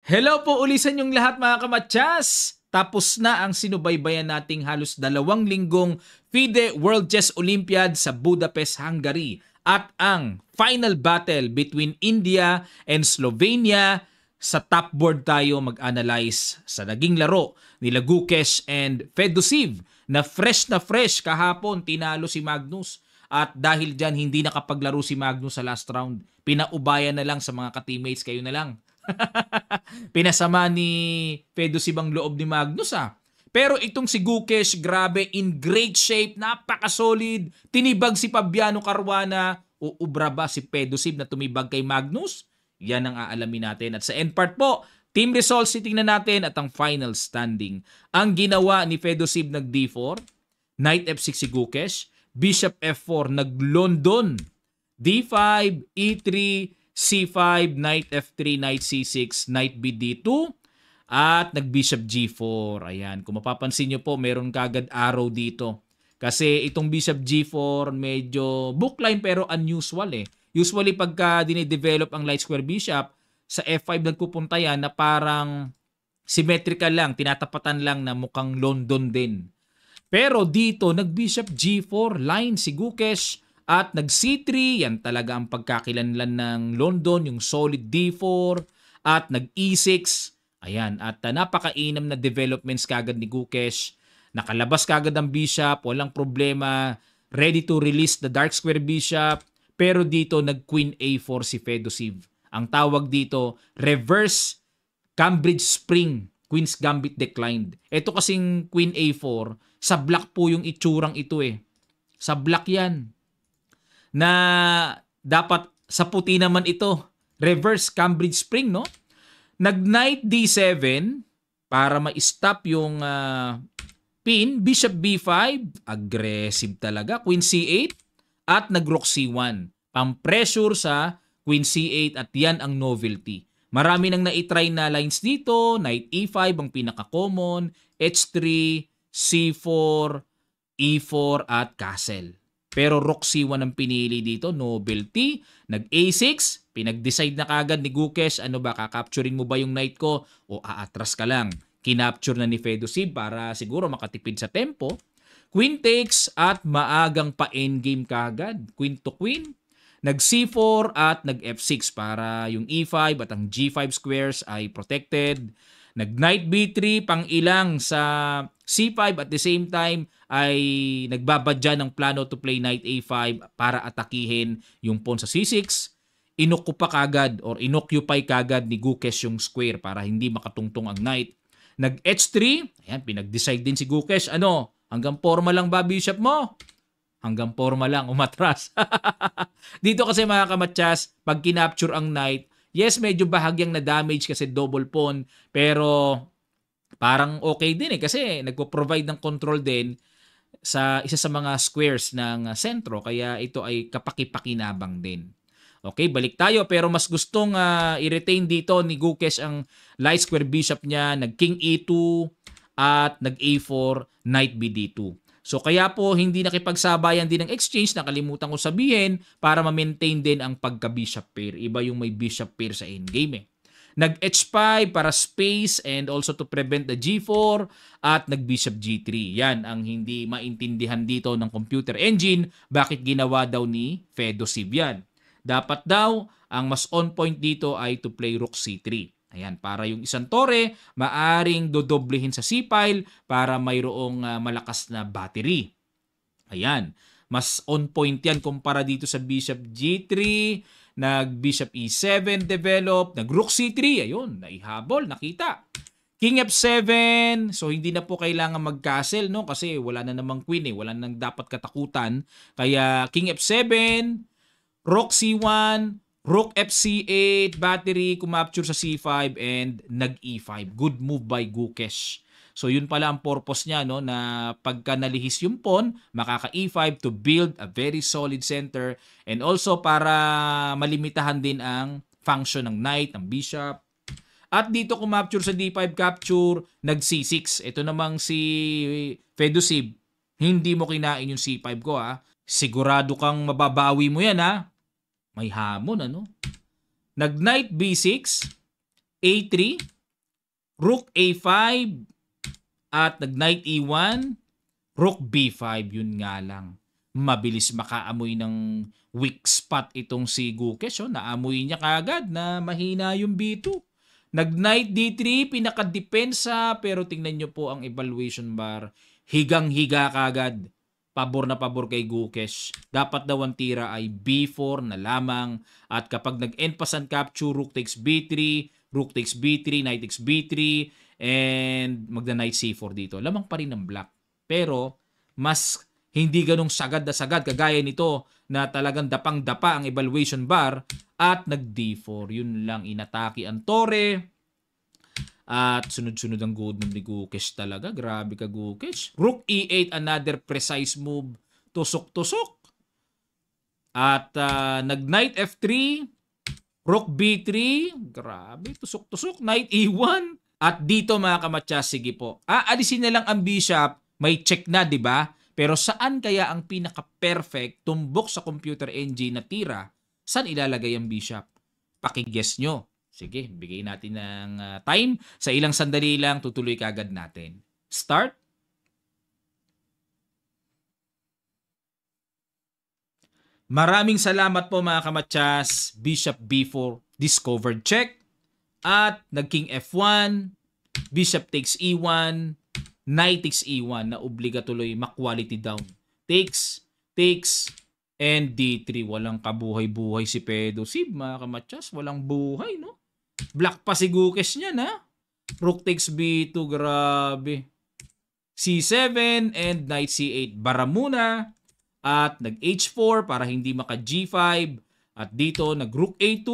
Hello po uli sa inyong lahat mga kamatsas! Tapos na ang sinubaybayan nating halos 2 linggong FIDE World Chess Olympiad sa Budapest, Hungary at ang final battle between India and Slovenia. Sa top board tayo mag-analyze sa naging laro nila Gukesh and Fedoseev na fresh kahapon tinalo si Magnus. At dahil dyan hindi nakapaglaro si Magnus sa last round, pinaubayan na lang sa mga ka-teammates, kayo na lang. Pinasama ni Fedoseev ang loob ni Magnus Pero itong si Gukesh, grabe, in great shape, napaka-solid. Tinibag si Fabiano Caruana. Uubra ba si Fedoseev na tumibag kay Magnus? Yan ang aalamin natin. At sa end part po, team results titingnan natin at ang final standing. Ang ginawa ni Fedoseev nag D4, Knight F6 si Gukesh, Bishop F4 nag-London, D5, E3, C5, Knight F3, Knight C6, Knight BD2, at nag-Bishop G4. Ayan, kung mapapansin nyo po, meron kagad arrow dito. Kasi itong Bishop G4, medyo bookline pero unusual Usually pagka dinidevelop ang light square bishop, sa F5 nagpupunta yan na parang symmetrical lang, tinatapatan lang na mukhang London din. Pero dito, nag-Bishop G4 line si Gukesh at nag-C3, yan talaga ang pagkakilanlan ng London, yung solid D4 at nag-E6. Ayan, at napakainam na developments kagad ni Gukesh. Nakalabas kagad ang bishop, walang problema, ready to release the dark square bishop. Pero dito, nag-Queen A4 si Fedoseev. Ang tawag dito, reverse Cambridge Spring. Queen's Gambit declined. Ito kasing Queen A4, sa black po yung itsurang ito Sa black yan. Na dapat sa puti naman ito. Reverse Cambridge Spring, no? Nag-Knight D7 para ma-stop yung pin. Bishop B5, aggressive talaga. Queen C8 at nag-Rook C1. Pang-pressure sa Queen C8 at yan ang novelty. Marami nang na-try na lines dito. Knight E5 ang pinaka-common, H3, C4, E4 at castle. Pero Rook C1 ang pinili dito, novelty. Nag-A6, pinag-decide na kagad ni Gukesh, ano ba, kakapturin mo ba yung knight ko o aatras ka lang? Kinapture na ni Fedoseev para siguro makatipid sa tempo. Queen takes at maagang pa-endgame kagad. Queen to queen. Nag-C4 at nag-F6 para yung E5 at ang G5 squares ay protected. Nag-Knight B3 pang ilang sa C5 at the same time ay nagbabadya ng plano to play Knight A5 para atakihin yung pawn sa C6. Inokupa kagad or inoccupy kagad ni Gukesh yung square para hindi makatungtong ang knight. Nag-H3, ayan, pinag-decide din si Gukesh, hanggang forma lang ba bishop mo? Hanggang forma lang, umatras. Dito kasi mga kamatsas, pag kinapture ang knight, yes, medyo bahagyang na damage kasi double pawn, pero parang okay din kasi nagpo-provide ng control din sa isa sa mga squares ng sentro, kaya ito ay kapaki-pakinabang din. Okay, balik tayo, pero mas gustong i-retain dito ni Gukesh ang light square bishop niya, nag-King E2 at nag-A4, Knight BD2. So kaya po hindi nakipagsabayan din ng exchange, nakalimutan ko sabihin, para ma-maintain din ang pagka-bishop pair. Iba yung may bishop pair sa endgame Nag-H5 para space and also to prevent the G4 at nag-Bishop G3. Yan ang hindi maintindihan dito ng computer engine, bakit ginawa daw ni Fedoseev yan. Dapat daw, ang mas on point dito ay to play Rook C3. Ayan, para yung isang tore, maaring dodoblehin sa C-file para mayroong malakas na battery. Ayan, mas on point yan kumpara dito sa Bishop G3, nag-Bishop E7 develop, nag-Rook C3, ayun, naihabol, nakita. King F7, so hindi na po kailangan mag-castle, no? Kasi wala na namang queen wala nang dapat katakutan. Kaya King F7, Rook C1, Rook FC8, battery, kumapture sa C5, and nag-E5. Good move by Gukesh. So yun pala ang purpose niya, no, na pagka nalihis yung pawn, makaka-E5 to build a very solid center and also para malimitahan din ang function ng knight, ng bishop. At dito kumapture sa D5 capture, nag-C6. Ito namang si Fedoseev, hindi mo kinain yung C5 ko Sigurado kang mababawi mo yan May hamon, Nag-Knight B6, A3, Rook A5 at nag-Knight E1, Rook B5, yun nga lang. Mabilis makaamoy ng weak spot itong si Gukesh. Oh. Naamoy niya kagad na mahina yung B2. Nag-Knight D3, pinaka-depensa, pero tingnan nyo po ang evaluation bar. Higang-higa kagad. Pabor na pabor kay Gukesh. Dapat daw ang tira ay B4 na lamang. At kapag nag-end pass and capture, Rook takes B3, Rook takes B3, Knight takes B3, and magda-Knight C4 dito. Lamang pa rin ng black. Pero mas hindi ganong sagad na sagad kagaya nito na talagang dapang-dapa ang evaluation bar at nag-D4. Yun lang, inatake ang tore. At sunod-sunod ang good move ni Gukesh talaga. Grabe ka, Gukesh. Rook E8, another precise move. Tusok-tusok. At nag-Knight F3. Rook B3. Grabe, tusok-tusok. Knight E1. At dito mga kamatsas, sige po. Aalisin na lang ang bishop. May check na, di ba? Pero saan kaya ang pinaka-perfect tumbok sa computer engine na tira? Saan ilalagay ang bishop? Paki-guess nyo. Sige, bigay natin ng time. Sa ilang sandali lang, tutuloy kagad natin. Start. Maraming salamat po mga kamatsas. Bishop B4, discovered check. At nag-King F1, Bishop takes E1, Knight takes E1 na obliga tuloy ma-quality down. Takes, and D3. Walang kabuhay-buhay si Pedosib, mga kamatsas. Walang buhay, no? Black pa si Gukesh niya, na? Rook takes B2, grabe. C7 and Knight C8. Bara muna. At nag-H4 para hindi maka-G5. At dito, nag-Rook A2.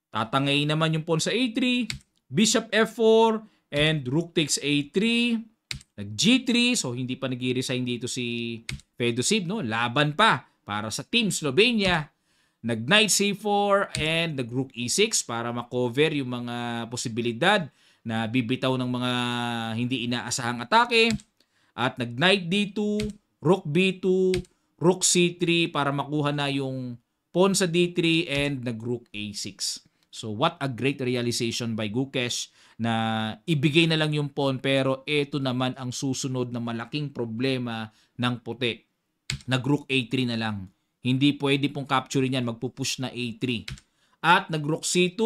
Tatangay naman yung pawn sa A3. Bishop F4 and Rook takes A3. Nag-G3, so hindi pa nag-resign dito si Fedosib, no? Laban pa para sa Team Slovenia. Nag-Knight C4 and nag-Rook E6 para makover yung mga posibilidad na bibitaw ng mga hindi inaasahang atake. At nag-Knight D2, Rook B2, Rook C3 para makuha na yung pawn sa D3 and nag-Rook A6. So what a great realization by Gukesh na ibigay na lang yung pawn, pero ito naman ang susunod na malaking problema ng puti. Nag-Rook A3 na lang. Hindi pwede pong capturein yan. Magpupush na A3. At nag-Rook C2.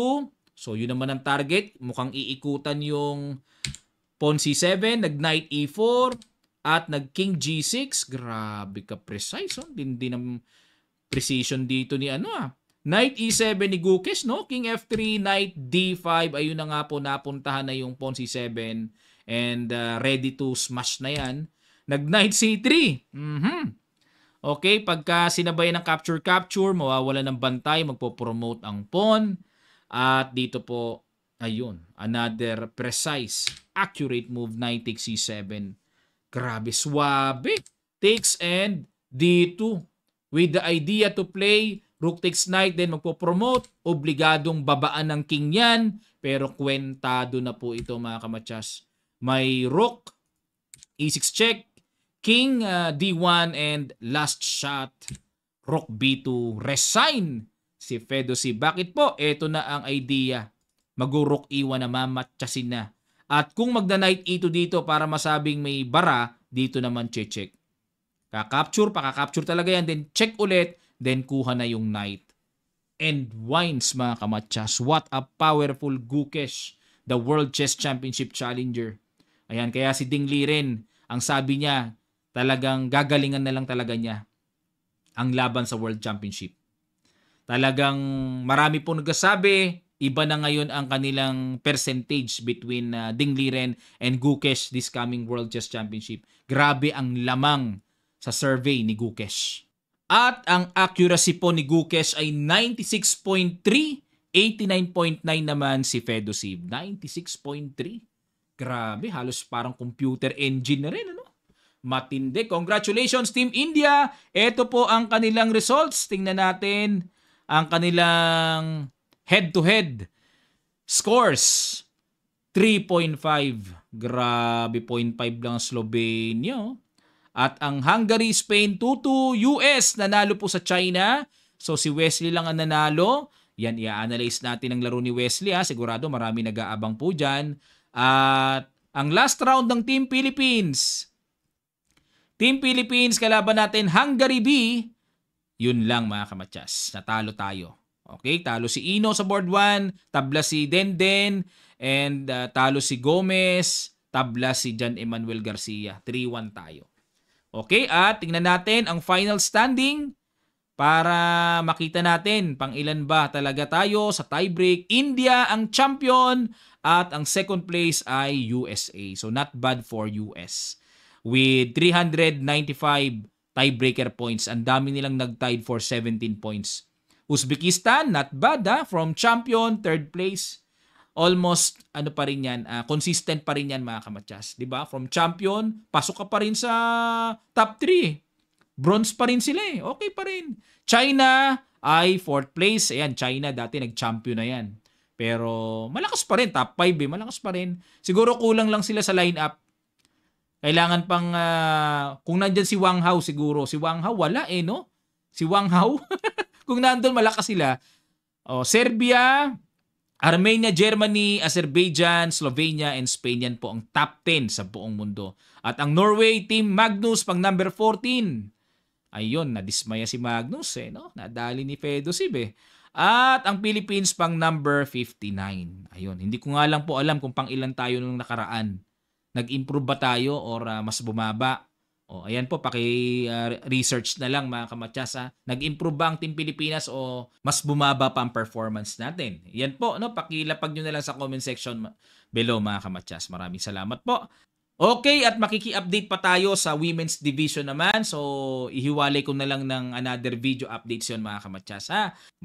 So yun naman ang target. Mukhang iikutan yung pawn C7. Nag-Knight E4. At nag-King G6. Grabe ka precise. Oh. Hindi ng precision dito ni Knight E7 ni Gukesh, no? King F3, Knight D5. Ayun na nga po, napuntahan na yung pawn C7. And ready to smash na yan. Nag-Knight C3. Okay, pagka sinabayan ng capture-capture, mawawala ng bantay, magpo-promote ang pawn. At dito po, ayun, another precise, accurate move, Knight takes C7. Grabe, swabe. Takes and D2. With the idea to play Rook takes Knight, then magpo-promote. Obligadong babaan ng King yan. Pero kwentado na po ito mga kamatsas. May Rook, E6 check, King D1, and last shot, Rook B2. Resign si Fedosib. Bakit po? Ito na ang idea. Mag-Rook E1 na mamatsasin na. At kung magda-Knight E2 dito para masabing may bara, dito naman check. Kakapture, pakakapture talaga yan. Then check ulit. Then kuha na yung Knight. And wines mga kamatsas. What a powerful Gukesh. The World Chess Championship Challenger. Ayan, kaya si Ding Liren, ang sabi niya, talagang gagalingan na lang talaga niya ang laban sa World Championship. Talagang marami pong nagsasabi, iba na ngayon ang kanilang percentage between Ding Liren and Gukesh this coming World Chess Championship. Grabe ang lamang sa survey ni Gukesh. At ang accuracy po ni Gukesh ay 96.3, 89.9 naman si Fedosib. 96.3. Grabe, halos parang computer engine na rin, ano? Matindi. Congratulations, Team India! Ito po ang kanilang results. Tingnan natin ang kanilang head-to-head scores. 3.5. Grabe, 0.5 lang Slovenia, oh. At ang Hungary, Spain, 2-2. US, nanalo po sa China. So si Wesley lang ang nanalo. Yan, i-analyze natin ang laro ni Wesley. Sigurado marami nag-aabang po dyan. At ang last round ng Team Philippines. Team Philippines, kalaban natin Hungary B. Yun lang mga kamatsas. Natalo tayo. Okay, talo si Ino sa board 1, tabla si Denden, and talo si Gomez, tabla si John Emmanuel Garcia. 3-1 tayo. Okay, at tingnan natin ang final standing para makita natin pang ilan ba talaga tayo sa tiebreak. India ang champion at ang second place ay USA. So not bad for US. With 395 tiebreaker points. Ang dami nilang nag-tied for 17 points. Uzbekistan, not bad from champion, third place. Almost, ano pa rin yan, consistent pa rin yan mga kamatsas. Diba? From champion, pasok ka pa rin sa top 3. Bronze pa rin sila eh. Okay pa rin. China ay fourth place. Ayan, China dati nag-champion na yan. Pero malakas pa rin. Top 5 eh. Malakas pa rin. Siguro kulang lang sila sa lineup. Kailangan pang, kung nandyan si Wang Hao siguro. Si Wang Hao wala eh, no? Si Wang Hao. Kung nandun malakas sila. Serbia, Armenia, Germany, Azerbaijan, Slovenia, and Spain. Yan po ang top 10 sa buong mundo. At ang Norway, Team Magnus, pang number 14. Ayun, nadismaya si Magnus eh, no? Nadali ni Fedosib eh. At ang Philippines pang number 59. Ayun, hindi ko nga lang po alam kung pang ilan tayo nung nakaraan. Nag-improve ba tayo or mas bumaba? Ayan po, paki-research na lang mga kamatsasa. Nag-improve ba ang Team Pilipinas o mas bumaba pa ang performance natin? Yan po, no? Pakilapag nyo na lang sa comment section below mga kamatsas. Maraming salamat po. Okay, at makiki-update pa tayo sa women's division naman. So, ihiwalay ko na lang ng another video updates yun mga kamatsas.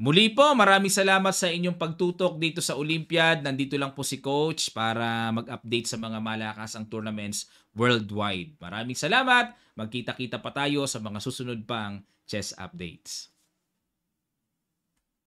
Muli po, maraming salamat sa inyong pagtutok dito sa Olympiad. Nandito lang po si Coach para mag-update sa mga malakasang tournaments worldwide. Maraming salamat. Magkita-kita pa tayo sa mga susunod pang chess updates.